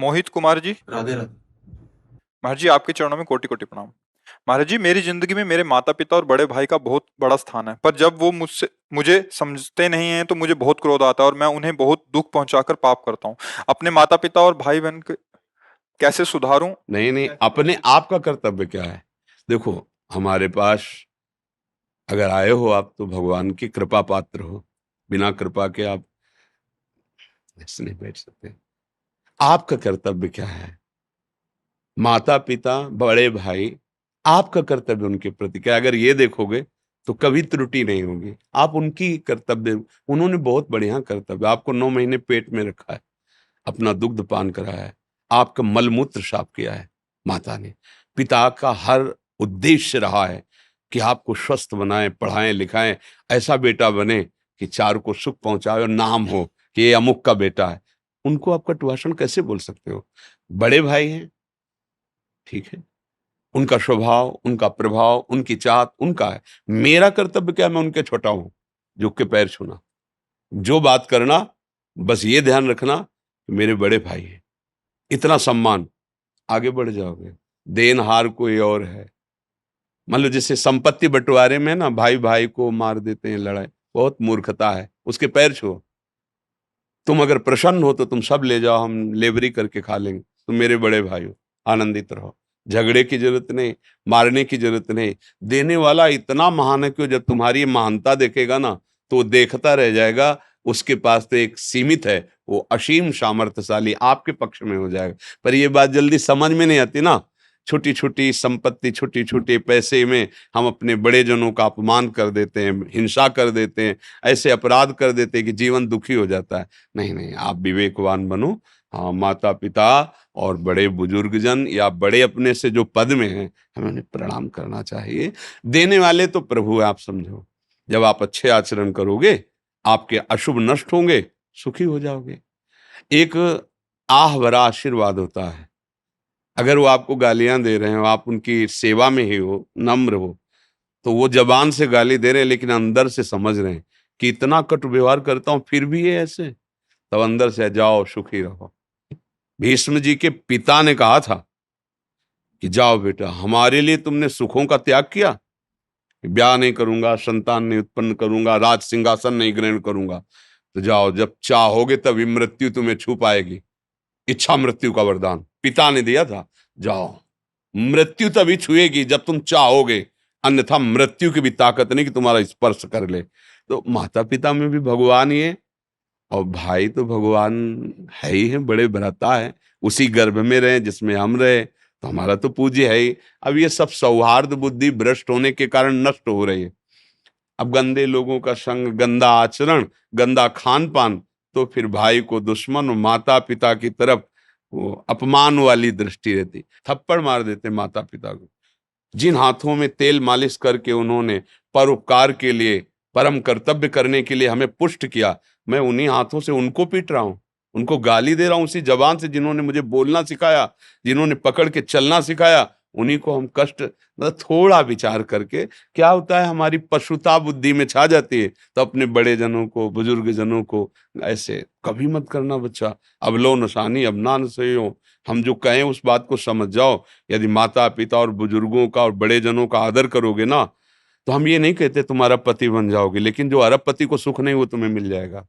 मोहित कुमार जी। राधे राधे। महाराज जी, आपके चरणों में कोटि कोटि प्रणाम। महाराज जी, मेरी जिंदगी में मेरे माता पिता और बड़े भाई का बहुत बड़ा स्थान है, पर जब वो मुझे समझते नहीं हैं तो मुझे बहुत क्रोध आता है और मैं उन्हें बहुत दुख पहुंचाकर पाप करता हूँ। अपने माता पिता और भाई बहन के कैसे सुधारूं? नहीं नहीं, अपने आप का कर्तव्य क्या है? देखो, हमारे पास अगर आए हो आप तो भगवान की कृपा पात्र हो। बिना कृपा के आप ऐसे नहीं बैठ सकते। आपका कर्तव्य क्या है? माता पिता बड़े भाई, आपका कर्तव्य उनके प्रति क्या है? अगर ये देखोगे तो कभी त्रुटि नहीं होगी। आप उनकी कर्तव्य, उन्होंने बहुत बढ़िया कर्तव्य, आपको 9 महीने पेट में रखा है, अपना दुग्ध पान कराया है, आपका मलमूत्र साफ किया है माता ने। पिता का हर उद्देश्य रहा है कि आपको स्वस्थ बनाएं, पढ़ाएं, लिखाएं, ऐसा बेटा बने कि चार को सुख पहुंचाए और नाम हो कि ये अमुक का बेटा है। उनको आप कटुभाषण कैसे बोल सकते हो? बड़े भाई हैं, ठीक है, उनका स्वभाव, उनका प्रभाव, उनकी चाहत उनका है। मेरा कर्तव्य क्या? मैं उनके छोटा हूं, झुक के पैर छूना, जो बात करना, बस ये ध्यान रखना कि मेरे बड़े भाई हैं, इतना सम्मान। आगे बढ़ जाओगे। देनहार कोई और है। मान लो जैसे संपत्ति बंटवारे में ना भाई भाई को मार देते हैं, लड़ाई, बहुत मूर्खता है। उसके पैर छुओ। तुम अगर प्रसन्न हो तो तुम सब ले जाओ, हम लेबरी करके खा लेंगे, तुम मेरे बड़े भाई हो, आनंदित रहो। झगड़े की जरूरत नहीं, मारने की जरूरत नहीं। देने वाला इतना महान है कि जब तुम्हारी महानता देखेगा ना तो वो देखता रह जाएगा। उसके पास तो एक सीमित है, वो असीम सामर्थ्यशाली आपके पक्ष में हो जाएगा। पर ये बात जल्दी समझ में नहीं आती ना। छोटी छोटी संपत्ति, छोटी छोटे पैसे में हम अपने बड़े जनों का अपमान कर देते हैं, हिंसा कर देते हैं, ऐसे अपराध कर देते हैं कि जीवन दुखी हो जाता है। नहीं नहीं, आप विवेकवान बनो। हाँ, माता पिता और बड़े बुजुर्ग जन या बड़े अपने से जो पद में हैं, हमें उन्हें प्रणाम करना चाहिए। देने वाले तो प्रभु है, आप समझो। जब आप अच्छे आचरण करोगे, आपके अशुभ नष्ट होंगे, सुखी हो जाओगे। एक आह भरा आशीर्वाद होता है। अगर वो आपको गालियां दे रहे हो, आप उनकी सेवा में ही हो, नम्र हो, तो वो जबान से गाली दे रहे हैं लेकिन अंदर से समझ रहे हैं कि इतना कटु व्यवहार करता हूं फिर भी ये ऐसे, तब अंदर से जाओ सुखी रहो। भीष्म जी के पिता ने कहा था कि जाओ बेटा, हमारे लिए तुमने सुखों का त्याग किया, ब्याह नहीं करूंगा, संतान नहीं उत्पन्न करूंगा, राज सिंहासन नहीं ग्रहण करूंगा, तो जाओ, जब चाहोगे तभी मृत्यु तुम्हें छू पाएगी। इच्छा मृत्यु का वरदान पिता ने दिया था। जाओ, मृत्यु तभी छुएगी जब तुम चाहोगे, अन्यथा मृत्यु की भी ताकत नहीं कि तुम्हारा स्पर्श कर ले। तो माता पिता में भी भगवान ही है, और भाई तो भगवान है ही है, बड़े भ्राता है। उसी गर्भ में रहे जिसमें हम रहे, तो हमारा तो पूज्य है ही। अब ये सब सौहार्द बुद्धि भ्रष्ट होने के कारण नष्ट हो रही है। अब गंदे लोगों का संग, गंदा आचरण, गंदा खान पान, तो फिर भाई को दुश्मन और माता पिता की तरफ वो अपमान वाली दृष्टि रहती। थप्पड़ मार देते माता पिता को। जिन हाथों में तेल मालिश करके उन्होंने परोपकार के लिए, परम कर्तव्य करने के लिए हमें पुष्ट किया, मैं उन्हीं हाथों से उनको पीट रहा हूं, उनको गाली दे रहा हूं। उसी जबान से जिन्होंने मुझे बोलना सिखाया, जिन्होंने पकड़ के चलना सिखाया, उन्हीं को हम कष्ट। मतलब थोड़ा विचार करके क्या होता है, हमारी पशुता बुद्धि में छा जाती है, तो अपने बड़े जनों को, बुजुर्ग जनों को ऐसे कभी मत करना बच्चा। अब लो नशानी अब ना सही हो, हम जो कहें उस बात को समझ जाओ। यदि माता पिता और बुजुर्गों का और बड़े जनों का आदर करोगे ना, तो हम ये नहीं कहते तुम्हारा पति बन जाओगे, लेकिन जो अरबपति को सुख नहीं वो तुम्हें मिल जाएगा।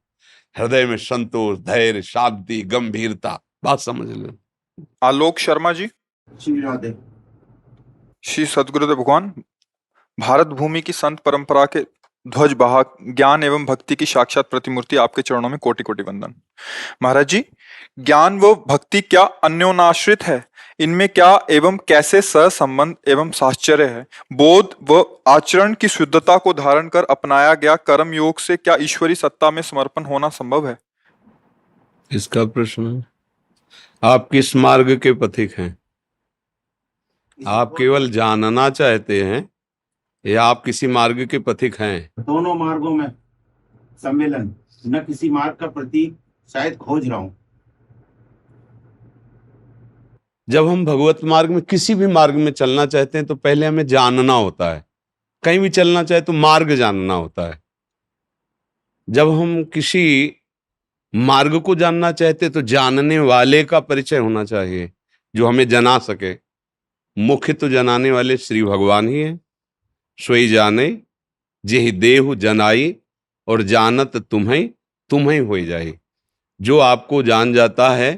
हृदय में संतोष, धैर्य, शांति, गंभीरता, बात समझ लो। आलोक शर्मा जी। श्री राधे। श्री सद्गुरुदेव भगवान। भारत भूमि की संत परंपरा के ध्वज वाहक, ज्ञान एवं भक्ति की साक्षात प्रतिमूर्ति, आपके चरणों में कोटि कोटि वंदन। महाराज जी, ज्ञान व भक्ति क्या अन्योनाश्रित है? इनमें क्या एवं कैसे सहसंबंध एवं साहचर्य है? बोध व आचरण की शुद्धता को धारण कर अपनाया गया कर्म योग से क्या ईश्वरी सत्ता में समर्पण होना संभव है? इसका प्रश्न, आप किस मार्ग के पथिक हैं? आप केवल जानना चाहते हैं या आप किसी मार्ग के पथिक हैं? दोनों मार्गों में सम्मेलन, न किसी मार्ग का प्रतीक शायद खोज रहा हूं। जब हम भगवत मार्ग में, किसी भी मार्ग में चलना चाहते हैं तो पहले हमें जानना होता है। कहीं भी चलना चाहे तो मार्ग जानना होता है। जब हम किसी मार्ग को जानना चाहते तो जानने वाले का परिचय होना चाहिए, जो हमें जना सके। मुख्य तो जनाने वाले श्री भगवान ही हैं। सोई जाने जेहि देहु जनाई, और जानत तुम्हें हो जाई। जो आपको जान जाता है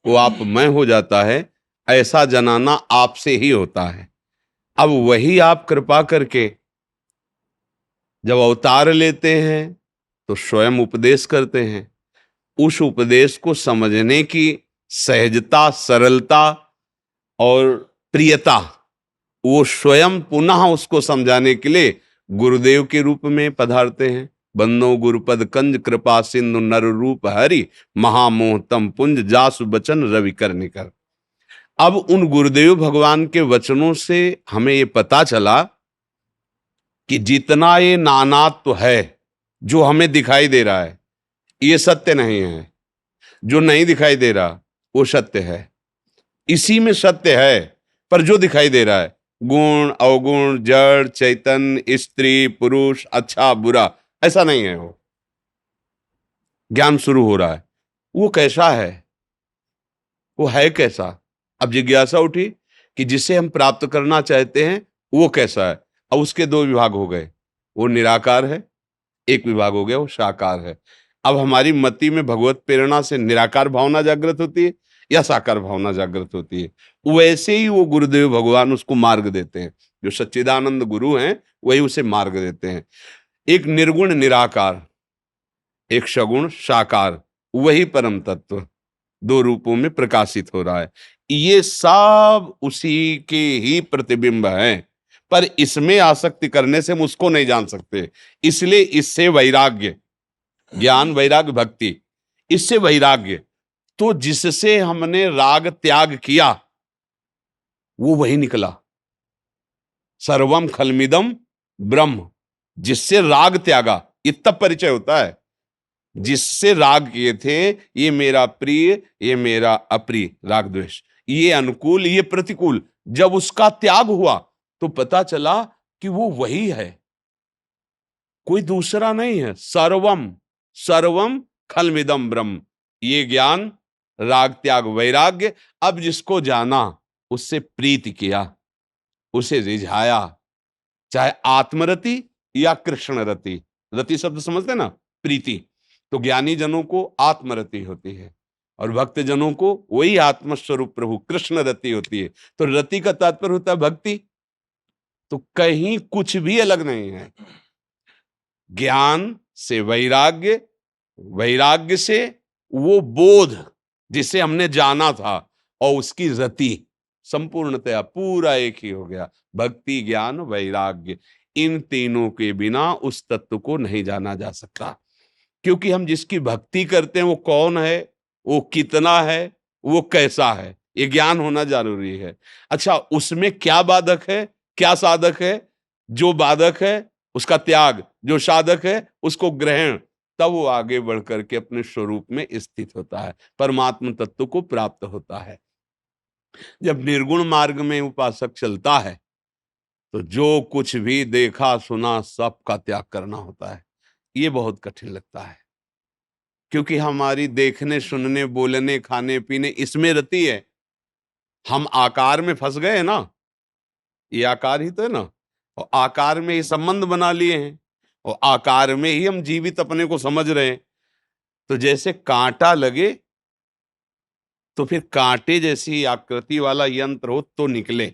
वो आप मैं हो जाता है। ऐसा जनाना आपसे ही होता है। अब वही आप कृपा करके जब अवतार लेते हैं तो स्वयं उपदेश करते हैं। उस उपदेश को समझने की सहजता, सरलता और प्रियता, वो स्वयं पुनः उसको समझाने के लिए गुरुदेव के रूप में पधारते हैं। बंदो गुरुपद कंज कृपा सिंधु नर रूप हरि, महामोहतम पुंज जासु बचन रवि कर निकर। अब उन गुरुदेव भगवान के वचनों से हमें ये पता चला कि जितना ये नानात्व है जो हमें दिखाई दे रहा है, ये सत्य नहीं है। जो नहीं दिखाई दे रहा वो सत्य है। इसी में सत्य है, पर जो दिखाई दे रहा है गुण अवगुण, जड़ चैतन्य, स्त्री पुरुष, अच्छा बुरा, ऐसा नहीं है। वो ज्ञान शुरू हो रहा है, वो कैसा है, वो है कैसा। अब जिज्ञासा उठी कि जिसे हम प्राप्त करना चाहते हैं वो कैसा है। अब उसके दो विभाग हो गए, वो निराकार है, एक विभाग हो गया वो साकार है। अब हमारी मति में भगवत प्रेरणा से निराकार भावना जागृत होती है या साकार भावना जागृत होती है। वैसे ही वो गुरुदेव भगवान उसको मार्ग देते हैं। जो सच्चिदानंद गुरु हैं वही उसे मार्ग देते हैं। एक निर्गुण निराकार, एक सगुण साकार, वही परम तत्व दो रूपों में प्रकाशित हो रहा है। ये सब उसी के ही प्रतिबिंब हैं, पर इसमें आसक्ति करने से हम उसको नहीं जान सकते। इसलिए इससे वैराग्य, ज्ञान वैराग्य भक्ति, इससे वैराग्य, तो जिससे हमने राग त्याग किया वो वही निकला। सर्वम खलमिदम ब्रह्म, जिससे राग त्यागा, ये तब परिचय होता है। जिससे राग किए थे, ये मेरा प्रिय, ये मेरा अप्रिय, राग द्वेष, ये अनुकूल, ये प्रतिकूल, जब उसका त्याग हुआ तो पता चला कि वो वही है, कोई दूसरा नहीं है। सर्वम सर्वम खलमिदम ब्रह्म, ये ज्ञान, राग त्याग वैराग्य। अब जिसको जाना, उससे प्रीति किया, उसे रिझाया, चाहे आत्मरति या कृष्ण रति। रति शब्द समझते ना, प्रीति। तो ज्ञानी जनों को आत्मरति होती है और भक्त जनों को वही आत्मस्वरूप प्रभु कृष्ण रति होती है। तो रति का तात्पर्य होता है भक्ति। तो कहीं कुछ भी अलग नहीं है। ज्ञान से वैराग्य, वैराग्य से वो बोध जिसे हमने जाना था, और उसकी रति संपूर्णतया पूरा एक ही हो गया। भक्ति, ज्ञान, वैराग्य, इन तीनों के बिना उस तत्व को नहीं जाना जा सकता। क्योंकि हम जिसकी भक्ति करते हैं वो कौन है, वो कितना है, वो कैसा है, ये ज्ञान होना जरूरी है। अच्छा, उसमें क्या बाधक है, क्या साधक है? जो बाधक है उसका त्याग, जो साधक है उसको ग्रहण, तब वो आगे बढ़ करके अपने स्वरूप में स्थित होता है, परमात्म तत्व को प्राप्त होता है। जब निर्गुण मार्ग में उपासक चलता है तो जो कुछ भी देखा सुना सब का त्याग करना होता है। ये बहुत कठिन लगता है, क्योंकि हमारी देखने, सुनने, बोलने, खाने पीने, इसमें रति है। हम आकार में फंस गए ना, ये आकार ही तो है ना, और आकार में ही संबंध बना लिए हैं, और आकार में ही हम जीवित अपने को समझ रहे हैं। तो जैसे कांटा लगे तो फिर कांटे जैसी आकृति वाला यंत्र हो तो निकले,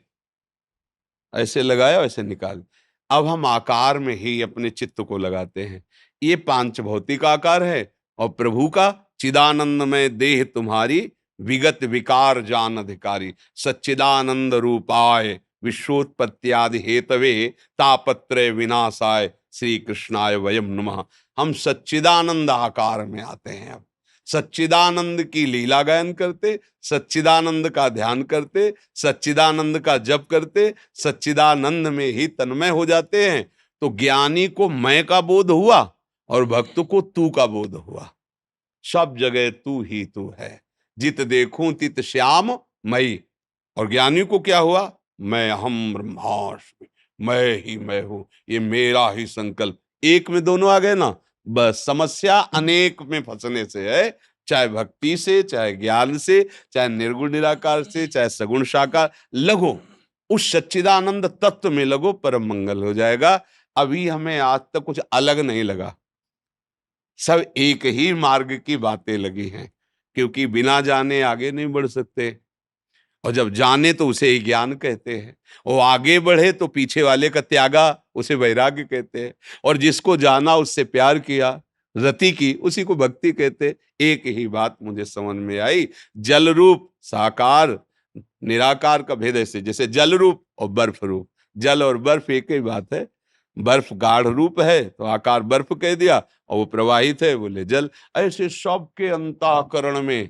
ऐसे लगाया वैसे निकाल। अब हम आकार में ही अपने चित्त को लगाते हैं। ये पांच भौतिक आकार है, और प्रभु का चिदानंदमय देह तुम्हारी, विगत विकार जान अधिकारी, सच्चिदानंद रूपाय विश्वोत्पत्त्यादि हेतवे, तापत्रय विनाशाय श्री कृष्णाय वयम नमः। हम सच्चिदानंद आकार में आते हैं। अब सच्चिदानंद की लीला गायन करते, सच्चिदानंद का ध्यान करते, सच्चिदानंद का जप करते, सच्चिदानंद में ही तन्मय हो जाते हैं। तो ज्ञानी को मैं का बोध हुआ और भक्त को तू का बोध हुआ। सब जगह तू ही तू है, जित देखूं तित श्याम मई। और ज्ञानी को क्या हुआ? मैं हम ब्रह्मास्मि, मैं ही मैं हूं, ये मेरा ही संकल्प। एक में दोनों आ गए ना, बस। समस्या अनेक में फंसने से है, चाहे भक्ति से, चाहे ज्ञान से, चाहे निर्गुण निराकार से, चाहे सगुण साकार, लगो उस सच्चिदानंद तत्व में लगो, परम मंगल हो जाएगा। अभी हमें आज तक कुछ अलग नहीं लगा, सब एक ही मार्ग की बातें लगी हैं, क्योंकि बिना जाने आगे नहीं बढ़ सकते, और जब जाने तो उसे ही ज्ञान कहते हैं, और आगे बढ़े तो पीछे वाले का त्यागा उसे वैराग्य कहते हैं, और जिसको जाना उससे प्यार किया, रति की, उसी को भक्ति कहते। एक ही बात मुझे समझ में आई, जल रूप साकार निराकार का भेद ऐसे, जैसे जल रूप और बर्फ रूप, जल और बर्फ एक ही बात है। बर्फ गाढ़ रूप है तो आकार बर्फ कह दिया, और वो प्रवाहित है बोले जल। ऐसे सबके अंतःकरण में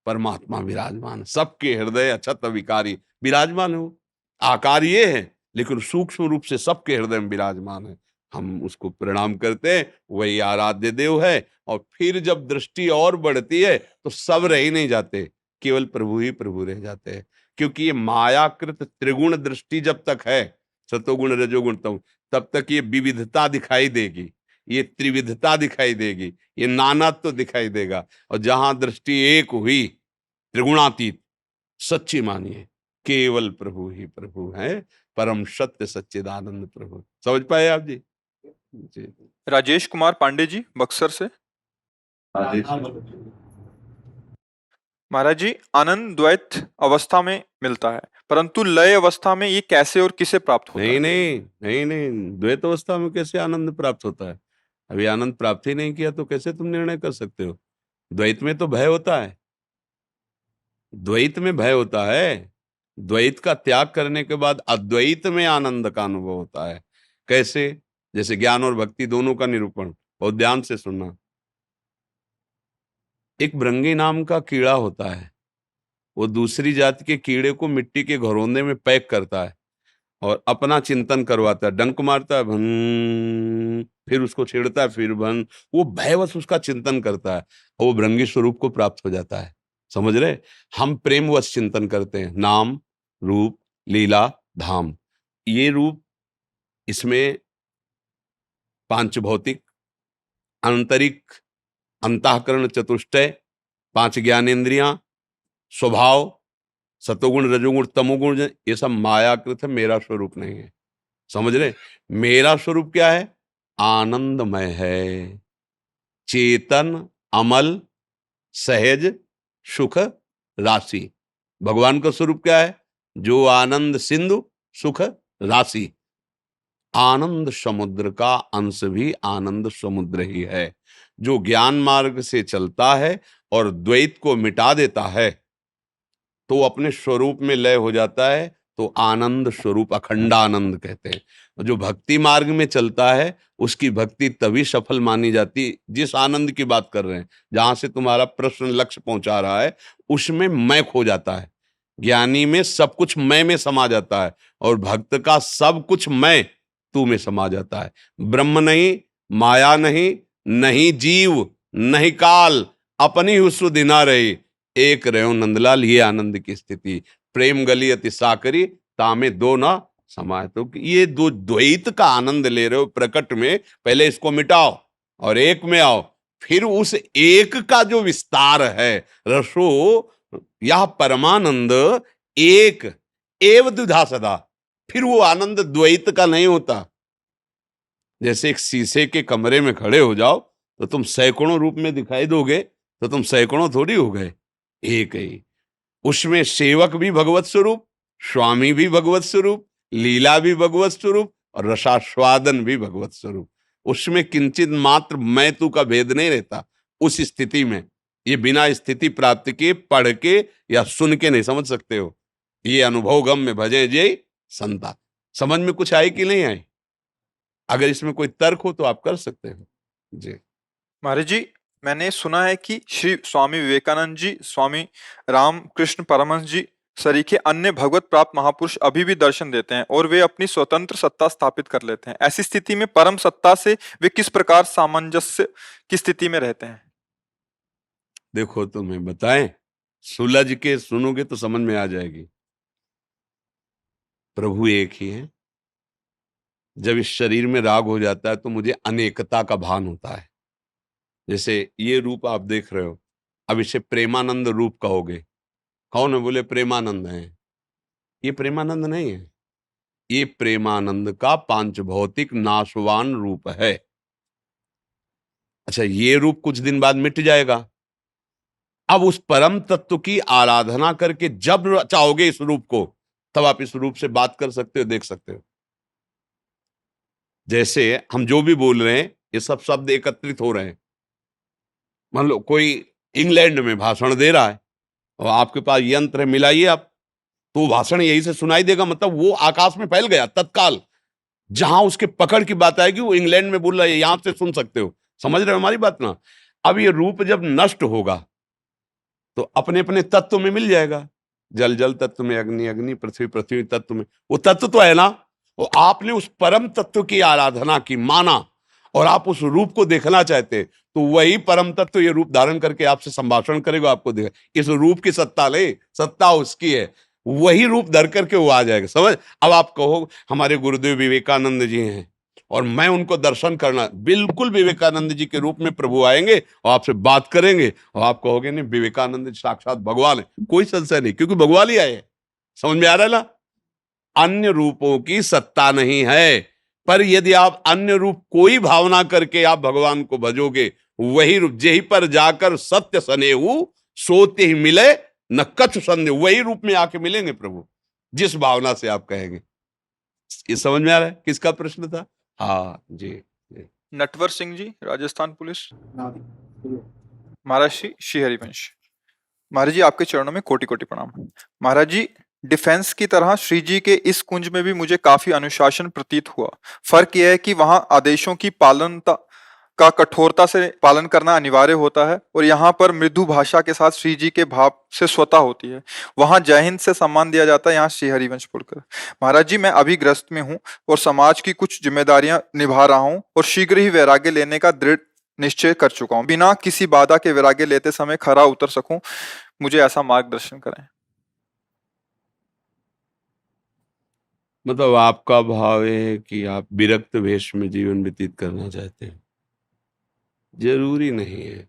परमात्मा विराजमान, सबके हृदय अछत विकारी विराजमान हो। आकार ये है लेकिन सूक्ष्म रूप से सबके हृदय में विराजमान है। हम उसको प्रणाम करते हैं, वही आराध्य देव है। और फिर जब दृष्टि और बढ़ती है तो सब रह ही नहीं जाते, केवल प्रभु ही प्रभु रह जाते हैं। क्योंकि ये मायाकृत त्रिगुण दृष्टि जब तक है, सतोगुण रजोगुण तम, तब तक ये विविधता दिखाई देगी, ये त्रिविधता दिखाई देगी, ये नानात्व तो दिखाई देगा। और जहां दृष्टि एक हुई, त्रिगुणातीत, सच्ची मानिए केवल प्रभु ही प्रभु है, परम सत्य सच्चिदानंद प्रभु। समझ पाए आप जी? जी राजेश कुमार पांडे जी बक्सर से। महाराज जी, आनंद द्वैत अवस्था में मिलता है, परंतु लय अवस्था में ये कैसे और किसे प्राप्त होता नहीं है? नहीं नहीं नहीं, द्वैत अवस्था में कैसे आनंद प्राप्त होता है? अभी आनंद प्राप्त ही नहीं किया तो कैसे तुम निर्णय कर सकते हो? द्वैत में तो भय होता है, द्वैत में भय होता है। द्वैत का त्याग करने के बाद अद्वैत में आनंद का अनुभव होता है। कैसे? जैसे ज्ञान और भक्ति दोनों का निरूपण, और ध्यान से सुनना। एक भृंगी नाम का कीड़ा होता है, वो दूसरी जाति के कीड़े को मिट्टी के घरौंदे में पैक करता है और अपना चिंतन करवाता है, डंक मारता है भन, फिर उसको छेड़ता है, फिर भन, वो भयवश उसका चिंतन करता है और वो भृंगी स्वरूप को प्राप्त हो जाता है। समझ रहे? हम प्रेमवश चिंतन करते हैं, नाम रूप लीला धाम, ये रूप, इसमें पांच भौतिक, आंतरिक, अंतःकरण चतुष्टय, पांच ज्ञानेंद्रियां, स्वभाव, सतोगुण रजोगुण तमोगुण, ये सब मायाकृत है, मेरा स्वरूप नहीं है। समझ रहे? मेरा स्वरूप क्या है? आनंदमय है, चेतन, अमल, सहज, सुख राशि। भगवान का स्वरूप क्या है? जो आनंद सिंधु, सुख राशि। आनंद समुद्र का अंश भी आनंद समुद्र ही है। जो ज्ञान मार्ग से चलता है और द्वैत को मिटा देता है तो अपने स्वरूप में लय हो जाता है, तो आनंद स्वरूप अखंडानंद कहते हैं। और जो भक्ति मार्ग में चलता है उसकी भक्ति तभी सफल मानी जाती, जिस आनंद की बात कर रहे हैं, जहां से तुम्हारा प्रश्न लक्ष्य पहुंचा रहा है, उसमें मैं खो जाता है। ज्ञानी में सब कुछ मैं में समा जाता है, और भक्त का सब कुछ मैं तू में समा जाता है। ब्रह्म नहीं, माया नहीं, नहीं जीव, नहीं काल, अपनी हुस्न दिना रही, एक रहो नंदलाल, ये आनंद की स्थिति। प्रेम गली अति साकरी, तामे दो ना समाये। तो ये दो द्वैत का आनंद ले रहे हो प्रकट में, पहले इसको मिटाओ और एक में आओ, फिर उस एक का जो विस्तार है, रसो यह परमानंद एक एव द्विधा सदा, फिर वो आनंद द्वैत का नहीं होता। जैसे एक शीशे के कमरे में खड़े हो जाओ तो तुम सैकड़ों रूप में दिखाई दोगे, तो तुम सैकड़ों थोड़ी हो गए, एक ही। उसमें सेवक भी भगवत स्वरूप, स्वामी भी भगवत स्वरूप, लीला भी भगवत स्वरूप, और रसास्वादन भी भगवत स्वरूप। उसमें किंचित मात्र मैं तू का भेद नहीं रहता। उस स्थिति में ये बिना स्थिति प्राप्त के, पढ़ के या सुन के नहीं समझ सकते हो। ये अनुभव गम में भजे जय संता। समझ में कुछ आई कि नहीं आई? अगर इसमें कोई तर्क हो तो आप कर सकते हो जी। महाराज जी, मैंने सुना है कि श्री स्वामी विवेकानंद जी, स्वामी रामकृष्ण परमहंस जी सरीखे अन्य भगवत प्राप्त महापुरुष अभी भी दर्शन देते हैं और वे अपनी स्वतंत्र सत्ता स्थापित कर लेते हैं। ऐसी स्थिति में परम सत्ता से वे किस प्रकार सामंजस्य की स्थिति में रहते हैं? देखो तुम्हें बताएं, सुलझ के सुनोगे तो समझ में आ जाएगी। प्रभु एक ही है। जब इस शरीर में राग हो जाता है तो मुझे अनेकता का भान होता है। जैसे ये रूप आप देख रहे हो, अब इसे प्रेमानंद रूप कहोगे। कौन है? बोले प्रेमानंद है। ये प्रेमानंद नहीं है, ये प्रेमानंद का पांच भौतिक नाशवान रूप है। अच्छा, ये रूप कुछ दिन बाद मिट जाएगा। अब उस परम तत्व की आराधना करके जब चाहोगे इस रूप को, तब आप इस रूप से बात कर सकते हो, देख सकते हो। जैसे हम जो भी बोल रहे हैं, ये सब शब्द एकत्रित हो रहे हैं। मान लो कोई इंग्लैंड में भाषण दे रहा है और आपके पास यंत्र है, मिलाइए आप, तो भाषण यही से सुनाई देगा, मतलब वो आकाश में फैल गया तत्काल। जहां उसके पकड़ की बात आएगी, वो इंग्लैंड में बोल रहा है, यहां से सुन सकते हो। समझ रहे हो हमारी बात ना? अब ये रूप जब नष्ट होगा तो अपने अपने तत्व में मिल जाएगा। जल जल तत्व में, अग्नि अग्नि, पृथ्वी पृथ्वी तत्व में, वो तत्व तो है ना। वो आपने उस परम तत्व की आराधना की, माना, और आप उस रूप को देखना चाहते, तो वही परम तत्व ये रूप धारण करके आपसे संभाषण करेगा, आपको देगा। इस रूप की सत्ता ले, सत्ता उसकी है, वही रूप धर करके वो आ जाएगा। समझ? अब आप कहो हमारे गुरुदेव विवेकानंद जी हैं और मैं उनको दर्शन करना, बिल्कुल विवेकानंद जी के रूप में प्रभु आएंगे और आपसे बात करेंगे और आप कहोगे नहीं, विवेकानंद साक्षात भगवान है, कोई संशय नहीं, क्योंकि भगवान ही आए हैं। समझ में आ रहा है ना? अन्य रूपों की सत्ता नहीं है, पर यदि आप अन्य रूप कोई भावना करके आप भगवान को भजोगे, वही रूप जेहि पर जाकर सत्य सनेहु, सोते ही मिले न कछु संदेह, वही रूप में आके मिलेंगे प्रभु, जिस भावना से आप कहेंगे। ये समझ में आ रहा है किसका प्रश्न था? हाँ जी, जी। नटवर सिंह जी, राजस्थान पुलिस। महाराज श्री हरिवंश। महाराज जी, आपके चरणों में कोटि कोटि प्रणाम। महाराज जी, डिफेंस की तरह श्री जी के इस कुंज में भी मुझे काफी अनुशासन प्रतीत हुआ। फर्क यह है कि वहां आदेशों की पालनता का कठोरता से पालन करना अनिवार्य होता है और यहाँ पर मृदु भाषा के साथ श्री जी के भाव से स्वतः होती है। वहां जय हिंद से सम्मान दिया जाता है, यहाँ श्री हरिवंश बोलकर। महाराज जी, मैं अभी ग्रस्त में हूँ और समाज की कुछ जिम्मेदारियां निभा रहा हूँ और शीघ्र ही वैराग्य लेने का दृढ़ निश्चय कर चुका हूँ। बिना किसी बाधा के वैराग्य लेते समय खरा उतर सकूं, मुझे ऐसा मार्गदर्शन करें। मतलब आपका भाव है कि आप विरक्त वेश में जीवन व्यतीत करना चाहते हैं? जरूरी नहीं है,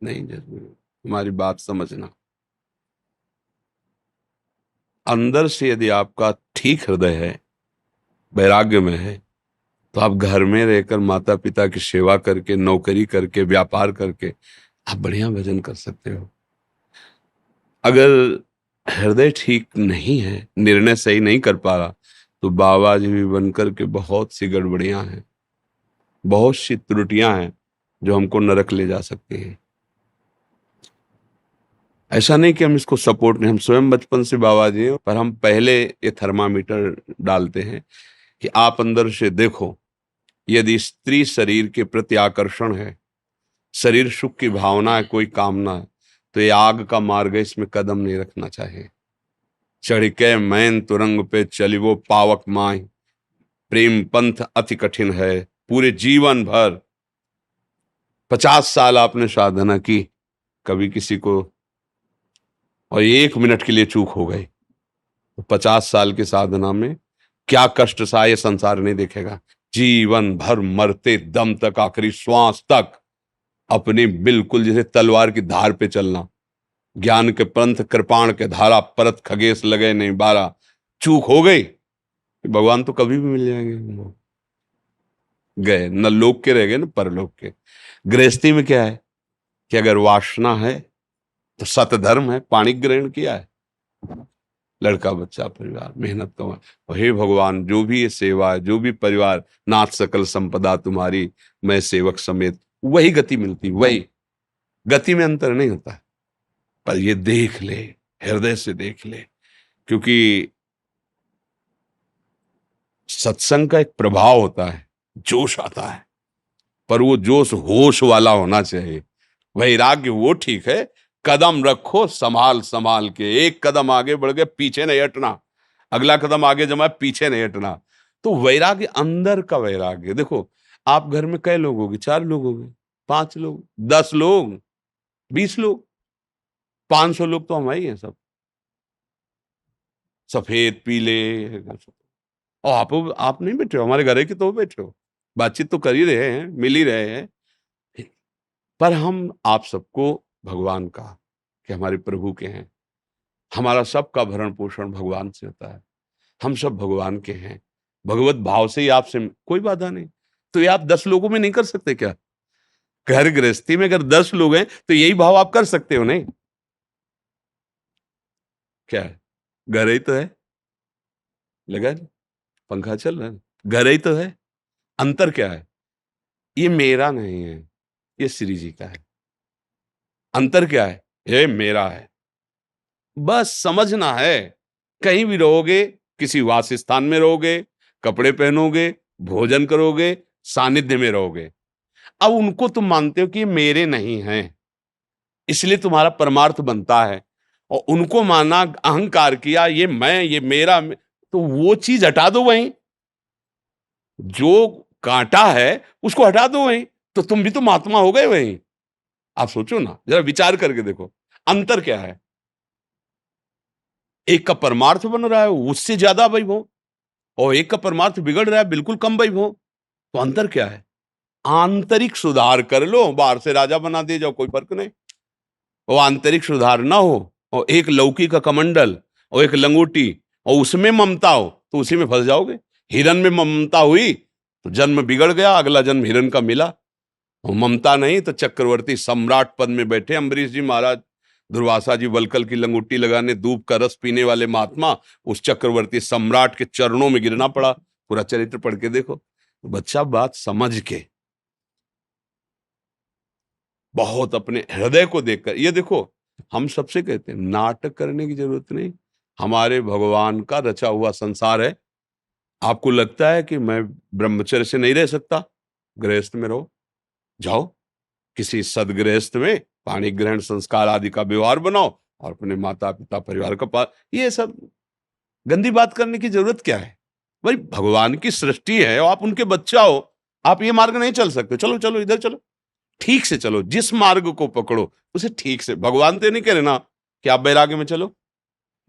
नहीं जरूरी। हमारी बात समझना, अंदर से यदि आपका ठीक हृदय है, वैराग्य में है, तो आप घर में रहकर माता पिता की सेवा करके, नौकरी करके, व्यापार करके आप बढ़िया भजन कर सकते हो। अगर हृदय ठीक नहीं है, निर्णय सही नहीं कर पा रहा, तो बाबा जी भी बनकर के बहुत सी गड़बड़ियां हैं, बहुत सी त्रुटियां हैं जो हमको नरक ले जा सकती हैं। ऐसा नहीं कि हम इसको सपोर्ट नहीं, हम स्वयं बचपन से बाबा जी हैं, पर हम पहले ये थर्मामीटर डालते हैं कि आप अंदर से देखो। यदि स्त्री शरीर के प्रति आकर्षण है, शरीर सुख की भावना है, कोई कामना है, तो ये आग का मार्ग है, इसमें कदम नहीं रखना चाहिए। चढ़ के मैन तुरंग पे चलिवो पावक माही, प्रेम पंथ अति कठिन है, पूरे जीवन भर 50 साल आपने साधना की, कभी किसी को और 1 मिनट के लिए चूक हो गई, तो 50 साल की साधना में क्या कष्ट सा ये संसार नहीं देखेगा। जीवन भर मरते दम तक, आखिरी श्वास तक अपनी बिल्कुल जैसे तलवार की धार पे चलना। ज्ञान के पंथ कृपाण के धारा, परत खगेश लगे नहीं बारा, चूक हो गई, भगवान तो कभी भी मिल जाएंगे। गए न लोक के रह गए न परलोक के। गृहस्थी में क्या है कि अगर वासना है तो सतधर्म है, पाणी ग्रहण किया है, लड़का बच्चा परिवार मेहनत कमा। हे भगवान, जो भी ये सेवा है, जो भी परिवार, नाथ सकल संपदा तुम्हारी, मैं सेवक समेत, वही गति मिलती, वही गति में अंतर नहीं होता है। पर ये देख ले, हृदय से देख ले, क्योंकि सत्संग का एक प्रभाव होता है, जोश आता है, पर वो जोश होश वाला होना चाहिए। वैराग्य वो ठीक है, कदम रखो संभाल संभाल के, एक कदम आगे बढ़ गए, पीछे नहीं हटना, अगला कदम आगे जमा, पीछे नहीं हटना। तो वैराग्य अंदर का वैराग्य। देखो, आप घर में कई लोग होंगे, 4 लोग होंगे, 5 लोग, 10 लोग, 20 लोग, 500 लोग तो हम ही हैं, सब सफेद पीले। और आप नहीं बैठे हो, हमारे घर के तो बैठे हो, बातचीत तो कर ही रहे हैं, मिल ही रहे हैं, पर हम आप सबको भगवान का, कि हमारे प्रभु के हैं। हमारा सबका भरण पोषण भगवान से होता है, हम सब भगवान के हैं। भगवत भाव से ही आपसे कोई बाधा नहीं। तो ये आप 10 लोगों में नहीं कर सकते क्या? घर गृहस्थी में अगर 10 लोग हैं तो यही भाव आप कर सकते हो नहीं? क्या है? घर ही तो है, लगा नहीं? पंखा चल रहा है, घर ही तो है। अंतर क्या है? ये मेरा नहीं है, ये श्री जी का है। अंतर क्या है? ये मेरा है। बस समझना है। कहीं भी रहोगे, किसी वासस्थान में रहोगे, कपड़े पहनोगे, भोजन करोगे, सानिध्य में रहोगे, अब उनको तुम मानते हो कि ये मेरे नहीं हैं, इसलिए तुम्हारा परमार्थ बनता है। और उनको माना, अहंकार किया, ये मैं, ये मेरा, तो वो चीज हटा दो वहीं। जो कांटा है उसको हटा दो वहीं, तो तुम भी तो महात्मा हो गए वहीं। आप सोचो ना, जरा विचार करके देखो, अंतर क्या है? एक का परमार्थ बन रहा है उससे ज्यादा वैभव, और एक का परमार्थ बिगड़ रहा है बिल्कुल कम वैभव। तो अंतर क्या है? आंतरिक सुधार कर लो, बाहर से राजा बना दे जाओ, कोई फर्क नहीं। वो आंतरिक सुधार ना हो, और एक लौकी का कमंडल और एक लंगोटी और उसमें ममता हो, तो उसी में फंस जाओगे। हिरन में ममता हुई तो जन्म बिगड़ गया, अगला जन्म हिरन का मिला। और ममता नहीं तो चक्रवर्ती सम्राट पद में बैठे अम्बरीश जी महाराज, दुर्वासा जी वलकल की लंगोटी लगाने, दूब का रस पीने वाले महात्मा, उस चक्रवर्ती सम्राट के चरणों में गिरना पड़ा। पूरा चरित्र पढ़ के देखो। बच्चा बात समझ के, बहुत अपने हृदय को देखकर, ये देखो, हम सबसे कहते हैं नाटक करने की जरूरत नहीं। हमारे भगवान का रचा हुआ संसार है। आपको लगता है कि मैं ब्रह्मचर्य से नहीं रह सकता? गृहस्थ में रहो, जाओ किसी सदगृहस्थ में पाणी ग्रहण संस्कार आदि का व्यवहार बनाओ और अपने माता पिता परिवार का पास। ये सब गंदी बात करने की जरूरत क्या है? भाई भगवान की सृष्टि है और आप उनके बच्चा हो। आप ये मार्ग नहीं चल सकते, चलो चलो इधर चलो, ठीक से चलो, जिस मार्ग को पकड़ो उसे ठीक से। भगवान तो नहीं कह रहे ना कि आप बैराग्य में चलो।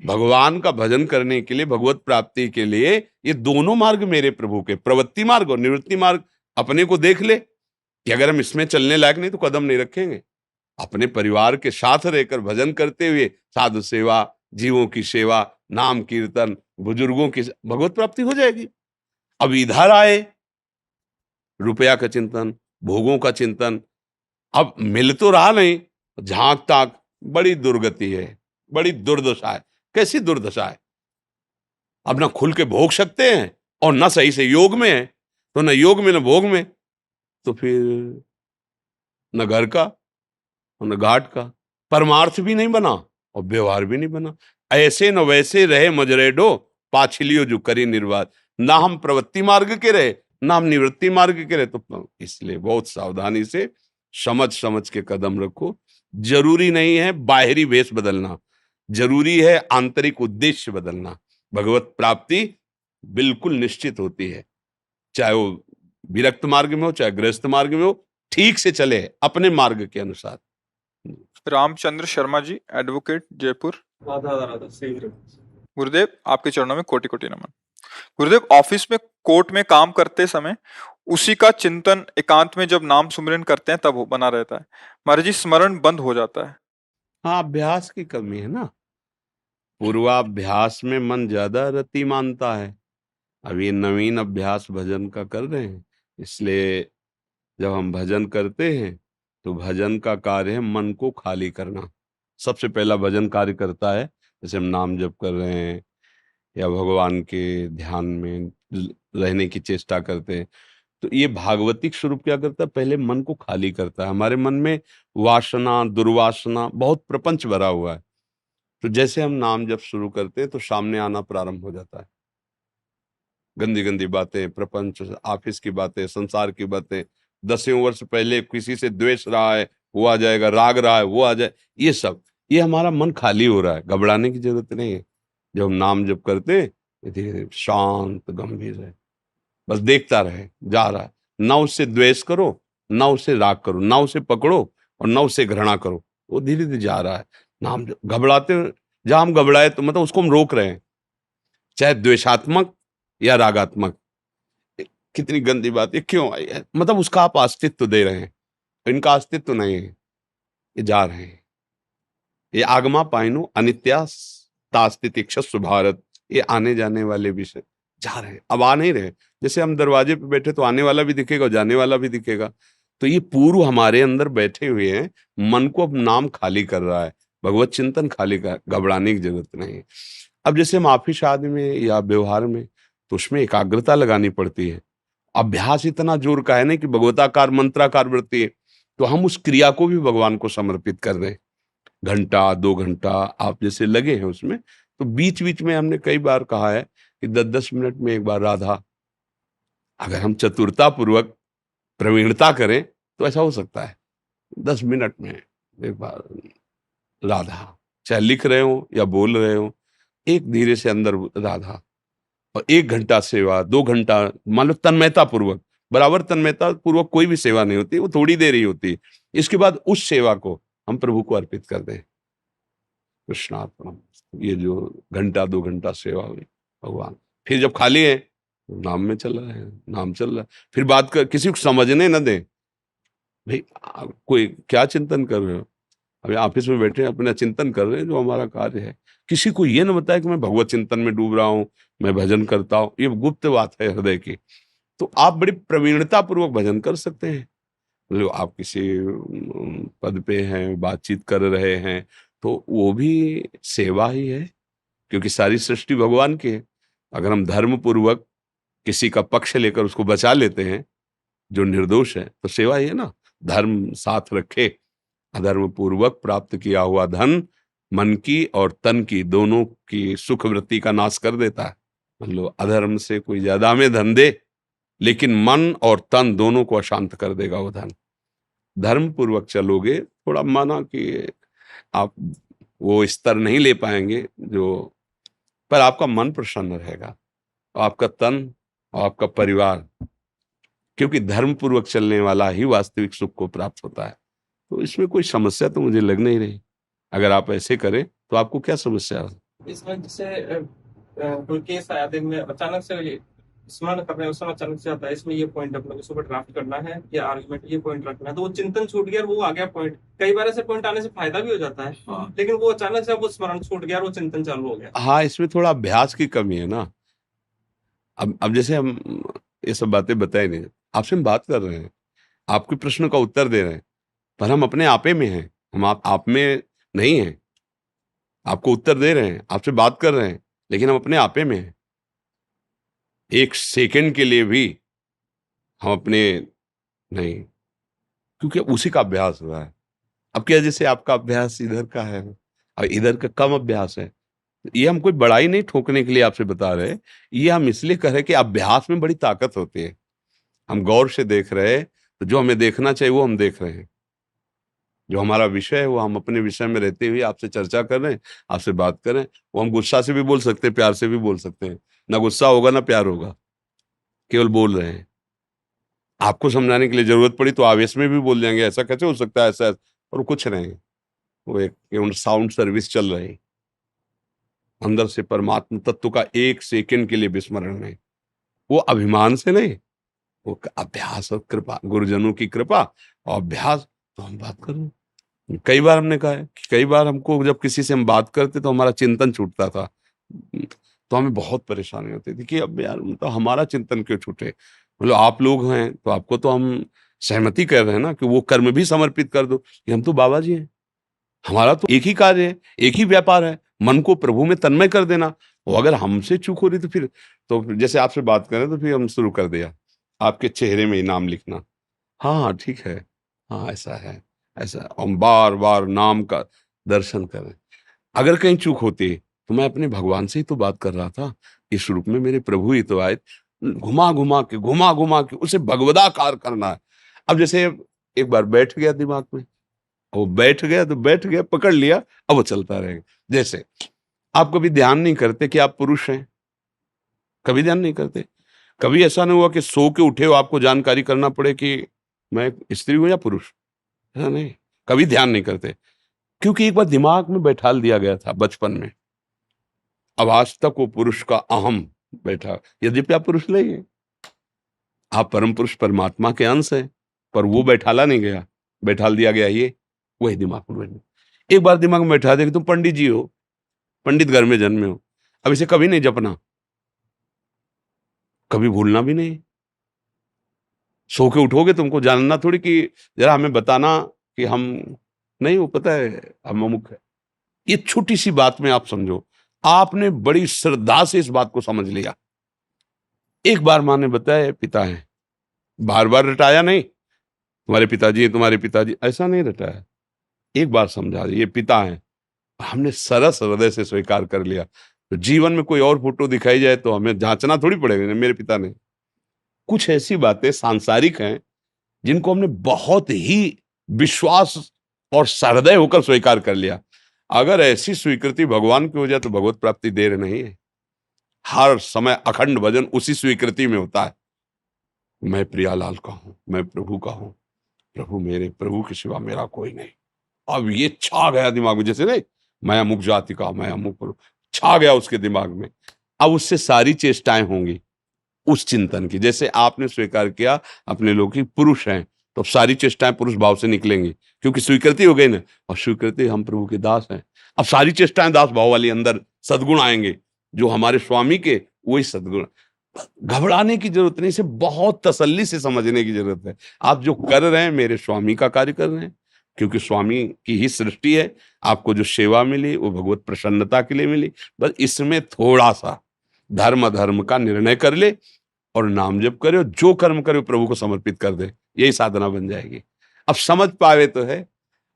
भगवान का भजन करने के लिए, भगवत प्राप्ति के लिए, ये दोनों मार्ग मेरे प्रभु के, प्रवृत्ति मार्ग और निवृत्ति मार्ग। अपने को देख ले कि अगर हम इसमें चलने लायक नहीं तो कदम नहीं रखेंगे। अपने परिवार के साथ रहकर भजन करते हुए साधु सेवा, जीवों की सेवा, नाम कीर्तन, बुजुर्गों की, भगवत प्राप्ति हो जाएगी। अब इधर आए, रुपया का चिंतन, भोगों का चिंतन, अब मिल तो रहा नहीं, झांक ताक, बड़ी दुर्गति है, बड़ी दुर्दशा है। कैसी दुर्दशा है? अब ना खुल के भोग सकते हैं और ना सही से योग में है, तो ना योग में ना भोग में, तो फिर न घर का और न घाट का, परमार्थ भी नहीं बना और व्यवहार भी नहीं बना। ऐसे न वैसे रहे मजरेडो, पाछलियो जो करी निर्वात। ना हम प्रवृत्ति मार्ग के रहे, ना हम निवृत्ति मार्ग के रहे। तो इसलिए बहुत सावधानी से समझ समझ के कदम रखो। जरूरी नहीं है बाहरी वेश बदलना, जरूरी है आंतरिक उद्देश्य बदलना। भगवत प्राप्ति बिल्कुल निश्चित होती है, चाहे वो विरक्त मार्ग में हो चाहे गृहस्थ मार्ग में हो, ठीक से चले अपने मार्ग के अनुसार। रामचंद्र शर्मा जी, एडवोकेट, जयपुर। राधा राधा सही है। गुरुदेव, आपके चरणों में कोटि कोटि नमन। गुरुदेव, ऑफिस में, कोर्ट में काम करते समय उसी का चिंतन एकांत में जब नाम सुमिरन करते हैं तब वो बना रहता है। महाराज जी, स्मरण बंद हो जाता है। हाँ, अभ्यास की कमी है ना। पूर्वाभ्यास में मन ज्यादा रति मानता है। अब ये नवीन अभ्यास भजन का कर रहे हैं, इसलिए जब हम भजन करते हैं तो भजन का कार्य है मन को खाली करना। सबसे पहला भजन कार्य करता है, जैसे हम नाम जप कर रहे हैं या भगवान के ध्यान में रहने की चेष्टा करते हैं, तो ये भागवतिक स्वरूप क्या करता है? पहले मन को खाली करता है। हमारे मन में वासना, दुर्वासना, बहुत प्रपंच भरा हुआ है। तो जैसे हम नाम जप शुरू करते हैं तो सामने आना प्रारंभ हो जाता है। गंदी गंदी बातें, प्रपंच, ऑफिस की बातें, संसार की बातें। 10 वर्ष पहले किसी से द्वेष रहा है वो आ जाएगा, राग रहा है वो आ जाए, ये सब, ये हमारा मन खाली हो रहा है। घबराने की जरूरत नहीं है। जब हम नाम जप करते हैं, धीरे धीरे शांत गंभीर है, बस देखता रहे, जा रहा है। ना उससे द्वेष करो, ना उससे राग करो, ना उसे पकड़ो और ना उससे घृणा करो, वो धीरे धीरे जा रहा है। नाम घबराते, जहां हम घबराए तो मतलब उसको हम रोक रहे हैं, चाहे द्वेषात्मक या रागात्मक। कितनी गंदी बात है, क्यों आई है? मतलब उसका आप अस्तित्व दे रहे हैं, इनका अस्तित्व नहीं है, ये जा रहे हैं। ये आगमा पाइनो अनित्या तास्तितिक्षस्व भारत, ये आने जाने वाले विषय जा रहे हैं, अब आ नहीं रहे। जैसे हम दरवाजे पे बैठे तो आने वाला भी दिखेगा और जाने वाला भी दिखेगा। तो ये पूर्व हमारे अंदर बैठे हुए हैं, मन को अब नाम खाली कर रहा है, भगवत चिंतन खाली कर, घबराने की जरूरत नहीं है। अब जैसे हम ऑफिस आदि में या व्यवहार में, तो उसमें एकाग्रता लगानी पड़ती है। अभ्यास इतना जोर का है ना कि भगवताकार मंत्राकार वृत्ति है, तो हम उस क्रिया को भी भगवान को समर्पित कर दें। घंटा 2 घंटा आप जैसे लगे हैं उसमें, तो बीच बीच में हमने कई बार कहा है कि 10-10 मिनट में एक बार राधा, अगर हम चतुरता पूर्वक प्रवीणता करें तो ऐसा हो सकता है 10 मिनट में एक बार राधा, चाहे लिख रहे हो या बोल रहे हो, एक धीरे से अंदर राधा। और 1 घंटा सेवा, 2 घंटा, मान लो तन्मयता पूर्वक, बराबर तन्मयता पूर्वक कोई भी सेवा नहीं होती, वो थोड़ी देर ही होती है। इसके बाद उस सेवा को हम प्रभु को अर्पित कर दें। कृष्णार्पणम। ये जो घंटा 2 घंटा सेवा हुई भगवान, फिर जब खाली है तो नाम में चल रहे हैं, नाम चल रहा है। फिर बात कर, किसी को समझने न दें भाई कोई क्या चिंतन कर रहे हो, अभी ऑफिस में बैठे हैं अपना चिंतन कर रहे हैं जो हमारा कार्य है। किसी को ये न बताया कि मैं भगवत चिंतन में डूब रहा हूं, मैं भजन करता हूं, ये गुप्त बात है हृदय की। तो आप बड़ी प्रवीणता पूर्वक भजन कर सकते हैं। मतलब आप किसी पद पे हैं, बातचीत कर रहे हैं, तो वो भी सेवा ही है, क्योंकि सारी सृष्टि भगवान की है। अगर हम धर्म पूर्वक किसी का पक्ष लेकर उसको बचा लेते हैं जो निर्दोष है, तो सेवा ही है ना। धर्म साथ रखे, अधर्म पूर्वक प्राप्त किया हुआ धन मन की और तन की दोनों की सुख वृत्ति का नाश कर देता है। मतलब अधर्म से कोई ज्यादा हमें धन दे, लेकिन मन और तन दोनों को अशांत कर देगा वो धन। धर्म पूर्वक चलोगे, थोड़ा माना कि आप वो स्तर नहीं ले पाएंगे जो, पर आपका मन प्रसन्न रहेगा, आपका तन और आपका परिवार, क्योंकि धर्म पूर्वक चलने वाला ही वास्तविक सुख को प्राप्त होता है। तो इसमें कोई समस्या तो मुझे लग नहीं रही। अगर आप ऐसे करें तो आपको क्या समस्या है? इसमें जैसे कोई केस आया दिन में अचानक से स्मरण कर रहे हैं, उस समय अचानक से आता है इसमें ये पॉइंट अपने को सुबह ड्राफ्ट करना है या आर्गुमेंट ये पॉइंट रखना है, तो वो चिंतन छूट गया और वो आ गया पॉइंट। कई बार ऐसे पॉइंट आने से फायदा भी हो जाता है, लेकिन वो अचानक से वो स्मरण छूट गया और वो चिंतन चालू हो गया। हाँ, इसमें थोड़ा अभ्यास की कमी है ना। अब जैसे हम ये सब बातें बताए नहीं, आपसे हम बात कर रहे हैं, आपके प्रश्न का उत्तर दे रहे हैं, पर हम अपने आपे में हैं, हम आप में नहीं हैं। आपको उत्तर दे रहे हैं, आपसे बात कर रहे हैं, लेकिन हम अपने आपे में हैं। एक सेकंड के लिए भी हम अपने नहीं, क्योंकि उसी का अभ्यास हुआ है। अब क्या, जैसे आपका अभ्यास इधर का है और इधर का कम अभ्यास है, ये हम कोई बड़ाई नहीं ठोकने के लिए आपसे बता रहे, ये हम इसलिए कह रहे कि अभ्यास में बड़ी ताकत होती है। हम गौर से देख रहे हैं, तो जो हमें देखना चाहिए वो हम देख रहे हैं। जो हमारा विषय है वो हम अपने विषय में रहते हुए आपसे चर्चा कर रहे हैं, आपसे बात कर रहे हैं। वो हम गुस्सा से भी बोल सकते हैं, प्यार से भी बोल सकते हैं, ना गुस्सा होगा ना प्यार होगा, केवल बोल रहे हैं। आपको समझाने के लिए जरूरत पड़ी तो आवेश में भी बोल जाएंगे, ऐसा कैसे हो सकता है, ऐसा, और कुछ नहीं, वो एक केवल साउंड सर्विस चल रही। अंदर से परमात्मा तत्व का एक सेकंड के लिए विस्मरण नहीं, वो अभिमान से नहीं, वो अभ्यास और कृपा, गुरुजनों की कृपा और अभ्यास। तो हम बात करें, कई बार हमने कहा है कि कई बार हमको जब किसी से हम बात करते तो हमारा चिंतन छूटता था, तो हमें बहुत परेशानी होती थी कि अब यार मतलब हमारा चिंतन क्यों छूटे। मतलब आप लोग हैं तो आपको तो हम सहमति कर रहे हैं ना कि वो कर्म भी समर्पित कर दो, कि हम तो बाबा जी हैं, हमारा तो एक ही कार्य है, एक ही व्यापार है, मन को प्रभु में तन्मय कर देना। और अगर हमसे चूक हो रही तो फिर, तो जैसे आपसे बात करें तो फिर हम शुरू कर दिया आपके चेहरे में इनाम लिखना, हाँ ठीक है, हाँ ऐसा है, ऐसा, हम बार बार नाम का दर्शन करें। अगर कहीं चूक होती तो मैं अपने भगवान से ही तो बात कर रहा था, इस रूप में मेरे प्रभु ही तो आए, घुमा घुमा के उसे भगवदाकार करना है। अब जैसे एक बार बैठ गया दिमाग में, वो बैठ गया तो बैठ गया, पकड़ लिया, अब वो चलता रहेगा। जैसे आप कभी ध्यान नहीं करते कि आप पुरुष हैं, कभी ध्यान नहीं करते। कभी ऐसा नहीं हुआ कि सो के उठे हो आपको जानकारी करना पड़े कि मैं स्त्री हूं या पुरुष, ऐसा नहीं, कभी ध्यान नहीं करते, क्योंकि एक बार दिमाग में बैठा दिया गया था बचपन में। अब आज तक वो पुरुष का अहम बैठा, यद्यपि आप पुरुष नहीं है, आप परम पुरुष परमात्मा के अंश हैं, पर वो बैठाला नहीं गया, बैठाल दिया गया ये, वही दिमाग में बैठा। एक बार दिमाग में बैठा दे कि तुम पंडित जी हो, पंडित घर में जन्मे हो, अब इसे कभी नहीं जपना, कभी भूलना भी नहीं। सो के उठोगे, तुमको जानना थोड़ी कि जरा हमें बताना कि हम नहीं, वो पता है हम अमुक है। ये छोटी सी बात में आप समझो, आपने बड़ी श्रद्धा से इस बात को समझ लिया। एक बार माँ ने बताया पिता है, बार बार रटाया नहीं, तुम्हारे पिताजी, तुम्हारे पिताजी, ऐसा नहीं रटाया, एक बार समझा ये पिता है, हमने सरस हृदय से स्वीकार कर लिया। तो जीवन में कोई और फोटो दिखाई जाए तो हमें जांचना थोड़ी पड़ेगा, मेरे पिता ने। कुछ ऐसी बातें सांसारिक हैं जिनको हमने बहुत ही विश्वास और सहृदय होकर स्वीकार कर लिया। अगर ऐसी स्वीकृति भगवान की हो जाए तो भगवत प्राप्ति देर नहीं है। हर समय अखंड भजन उसी स्वीकृति में होता है, मैं प्रियालाल का हूं, मैं प्रभु का हूं, प्रभु मेरे, प्रभु के सिवा मेरा कोई नहीं। अब ये छा गया दिमाग में, जैसे नहीं मैं अमुक जाति का, मैं अमुक, छा गया उसके दिमाग में। अब उससे सारी चेष्टाएं होंगी उस चिंतन की। जैसे आपने स्वीकार किया अपने लोग की पुरुष हैं, तो सारी चेष्टाएं पुरुष भाव से निकलेंगी, क्योंकि स्वीकृति हो गई ना, और स्वीकृति हम प्रभु के दास हैं। अब सारी चेष्टाएं दास भाव वाली, अंदर सद्गुण आएंगे जो हमारे स्वामी के, वही सद्गुण। घबराने की जरूरत नहीं, इसे बहुत तसल्ली से समझने की जरूरत है। आप जो कर रहे हैं मेरे स्वामी का कार्य कर रहे हैं, क्योंकि स्वामी की ही सृष्टि है। आपको जो सेवा मिली वो भगवत प्रसन्नता के लिए मिली। बस इसमें थोड़ा सा धर्म अधर्म का निर्णय कर ले और नाम जप करे, और जो कर्म करे प्रभु को समर्पित कर दे, यही साधना बन जाएगी। अब समझ पावे तो है,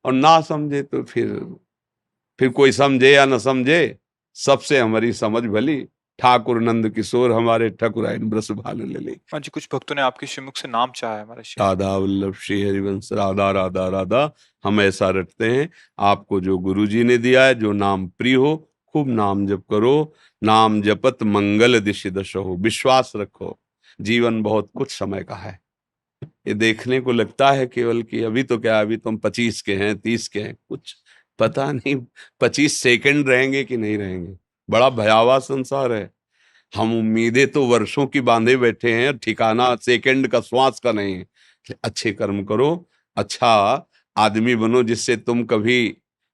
और ना समझे तो फिर कोई समझे या न समझे, सबसे हमारी समझ भली। ठाकुर नंद किशोर हमारे ठकुराइन ब्रस भाल ले ली। हाँ जी, कुछ भक्तों ने आपके श्रीमुख से नाम चाहा है हमारे श्री। राधा वल्लभ श्री हरिवंश, राधा राधा राधा, हम ऐसा रटते हैं। आपको जो गुरु जी ने दिया है, जो नाम प्रिय हो, खूब नाम जप करो। नाम जपत मंगल दिशि दश हो। विश्वास रखो, जीवन बहुत कुछ समय का है। ये देखने को लगता है केवल कि अभी तो क्या, अभी तो हम 25 के हैं, 30 के हैं, कुछ पता नहीं 25 सेकंड रहेंगे कि नहीं रहेंगे। बड़ा भयावह संसार है। हम उम्मीदें तो वर्षों की बांधे बैठे हैं, ठिकाना सेकंड का, श्वास का नहीं है। अच्छे कर्म करो, अच्छा आदमी बनो, जिससे तुम कभी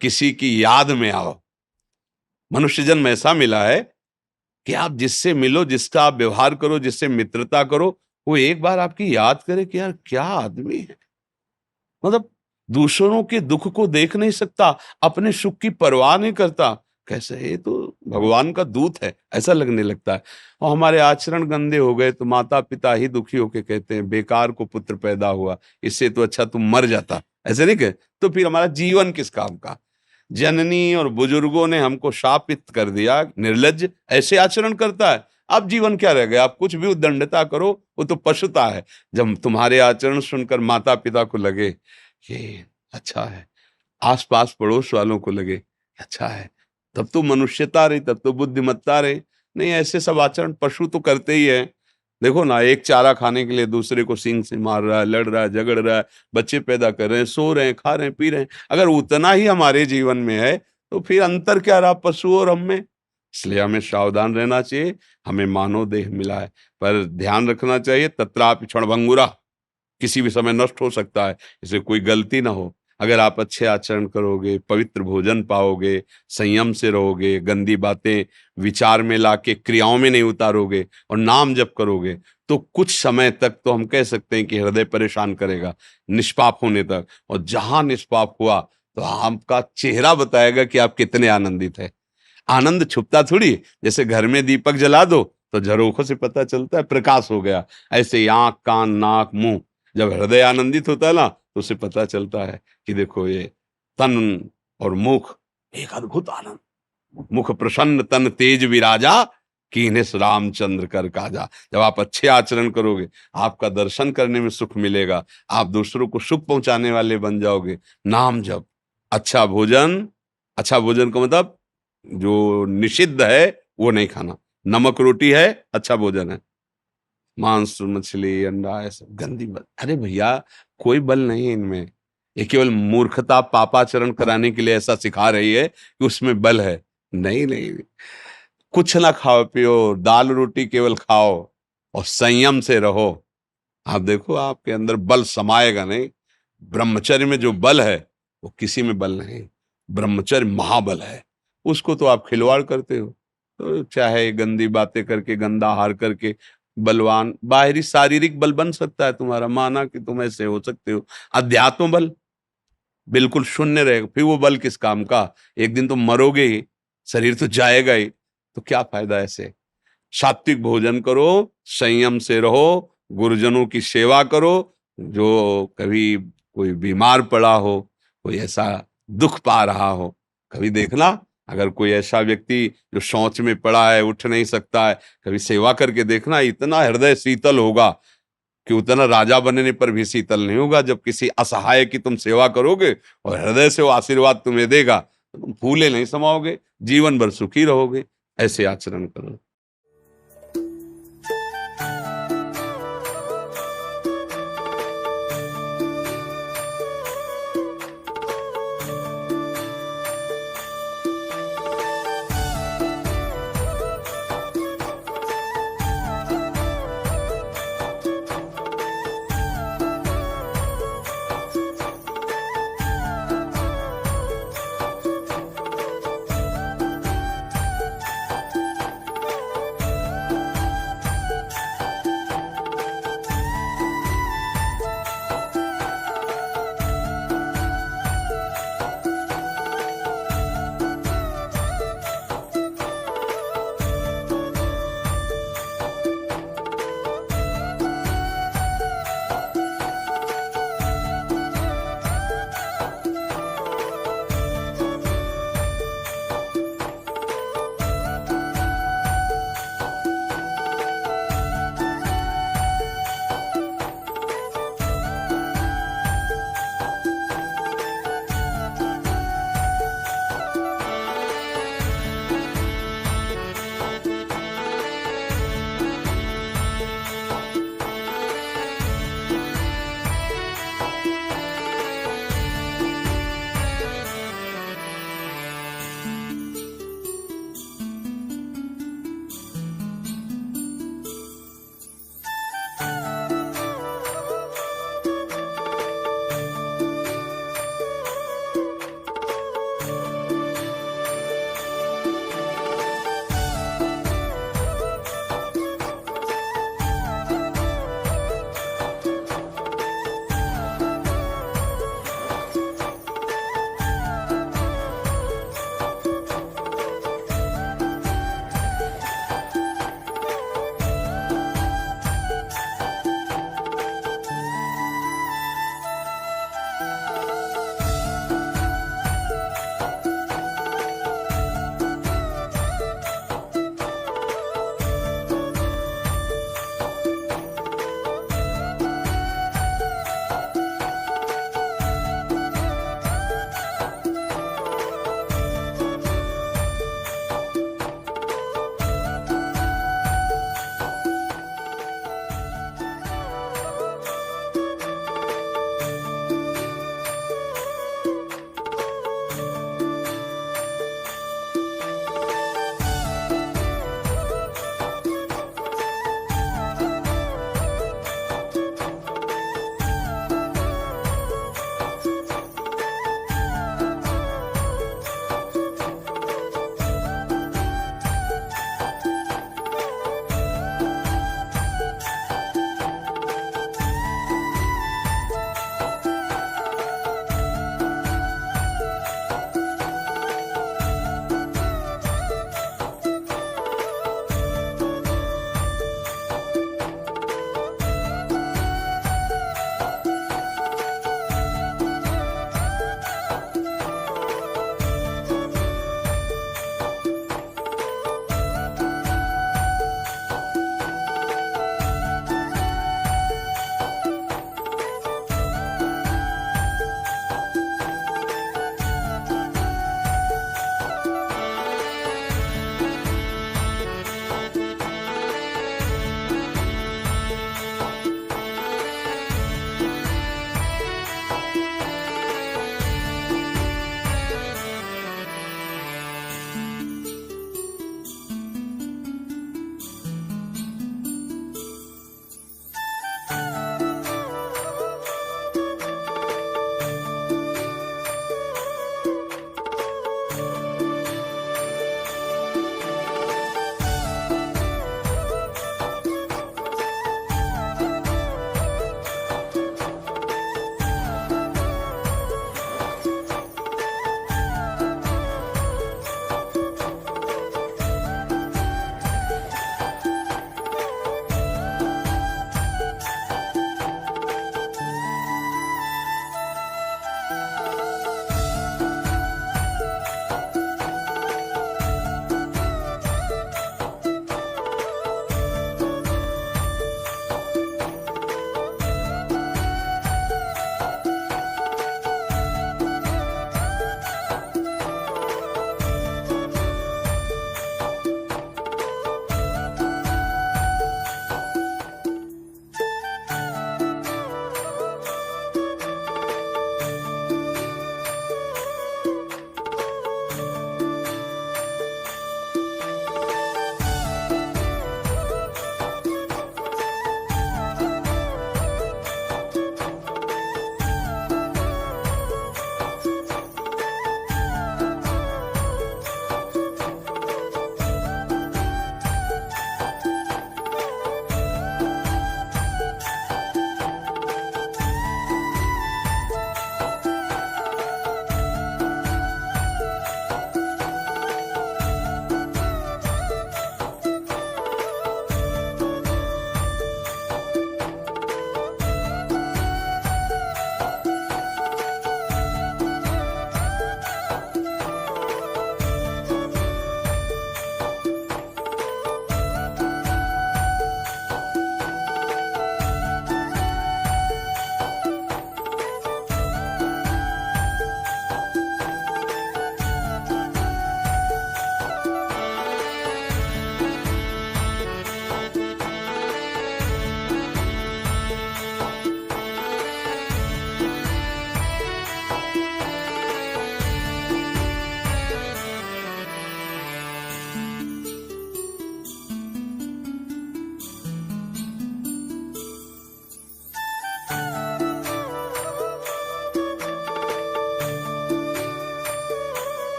किसी की याद में आओ। मनुष्य जन्म ऐसा मिला है कि आप जिससे मिलो, जिसका आप व्यवहार करो, जिससे मित्रता करो, वो एक बार आपकी याद करे कि यार क्या आदमी है। मतलब दूसरों के दुख को देख नहीं सकता, अपने सुख की परवाह नहीं करता, कैसे ये तो भगवान का दूत है, ऐसा लगने लगता है। और हमारे आचरण गंदे हो गए तो माता पिता ही दुखी होके कहते हैं बेकार को पुत्र पैदा हुआ, इससे तो अच्छा तुम मर जाता, ऐसे नहीं कहे तो फिर हमारा जीवन किस काम का। जननी और बुजुर्गों ने हमको शापित कर दिया, निर्लज्ज ऐसे आचरण करता है, अब जीवन क्या रह गया। आप कुछ भी उद्दंडता करो वो तो पशुता है। जब तुम्हारे आचरण सुनकर माता पिता को लगे कि अच्छा है, आसपास पड़ोस वालों को लगे अच्छा है, तब तो मनुष्यता रही, तब तो बुद्धिमत्ता रही। नहीं, ऐसे सब आचरण पशु तो करते ही है। देखो ना, एक चारा खाने के लिए दूसरे को सींग से मार रहा है, लड़ रहा है, झगड़ रहा है, बच्चे पैदा कर रहे हैं, सो रहे हैं, खा रहे हैं, पी रहे हैं। अगर उतना ही हमारे जीवन में है तो फिर अंतर क्या रहा पशु और हम में। इसलिए हमें सावधान रहना चाहिए। हमें मानव देह मिला है, पर ध्यान रखना चाहिए तत्रापि क्षणभंगुरा, किसी भी समय नष्ट हो सकता है, इससे कोई गलती ना हो। अगर आप अच्छे आचरण करोगे, पवित्र भोजन पाओगे, संयम से रहोगे, गंदी बातें विचार में लाके क्रियाओं में नहीं उतारोगे और नाम जप करोगे, तो कुछ समय तक तो हम कह सकते हैं कि हृदय परेशान करेगा निष्पाप होने तक। और जहां निष्पाप हुआ तो आपका चेहरा बताएगा कि आप कितने आनंदित है। आनंद छुपता थोड़ी, जैसे घर में दीपक जला दो तो झरोखों से पता चलता है प्रकाश हो गया, ऐसे आंख कान नाक मुंह, जब हृदय आनंदित होता है ना तो उसे पता चलता है कि देखो ये तन और मुख एक अद्भुत आनंद। मुख प्रसन्न तन तेज विराजा, कीन्हिस रामचंद्र कर काजा। जब आप अच्छे आचरण करोगे, आपका दर्शन करने में सुख मिलेगा, आप दूसरों को सुख पहुंचाने वाले बन जाओगे। नाम जप, अच्छा भोजन, अच्छा भोजन का मतलब जो निषिद्ध है वो नहीं खाना। नमक रोटी है, अच्छा भोजन है। मांस मछली अंडा ऐसा गंदी बल, अरे भैया कोई बल नहीं है इनमें। ये केवल मूर्खता पापाचरण कराने के लिए ऐसा सिखा रही है कि उसमें बल है। नहीं नहीं, कुछ ना खाओ पियो, दाल रोटी केवल खाओ और संयम से रहो। आप देखो आपके अंदर बल समाएगा नहीं। ब्रह्मचर्य में जो बल है वो किसी में बल नहीं। ब्रह्मचर्य महाबल है, उसको तो आप खिलवाड़ करते हो। तो चाहे गंदी बातें करके, गंदा आहार करके बलवान, बाहरी शारीरिक बल बन सकता है तुम्हारा, माना कि तुम ऐसे हो सकते हो, अध्यात्म बल बिल्कुल शून्य रहेगा, फिर वो बल किस काम का? एक दिन तुम मरोगे ही, शरीर तो जाएगा ही, तो क्या फायदा ऐसे? सात्विक भोजन करो, संयम से रहो, गुरुजनों की सेवा करो, जो कभी कोई बीमार पड़ा हो, कोई ऐसा दुख पा रहा हो, कभी देखना, अगर कोई ऐसा व्यक्ति जो शौच में पड़ा है, उठ नहीं सकता है, कभी सेवा करके देखना, इतना हृदय शीतल होगा कि उतना राजा बनने पर भी शीतल नहीं होगा। जब किसी असहाय की तुम सेवा करोगे और हृदय से वो आशीर्वाद तुम्हें देगा, तो तुम फूले नहीं समाओगे, जीवन भर सुखी रहोगे। ऐसे आचरण करो।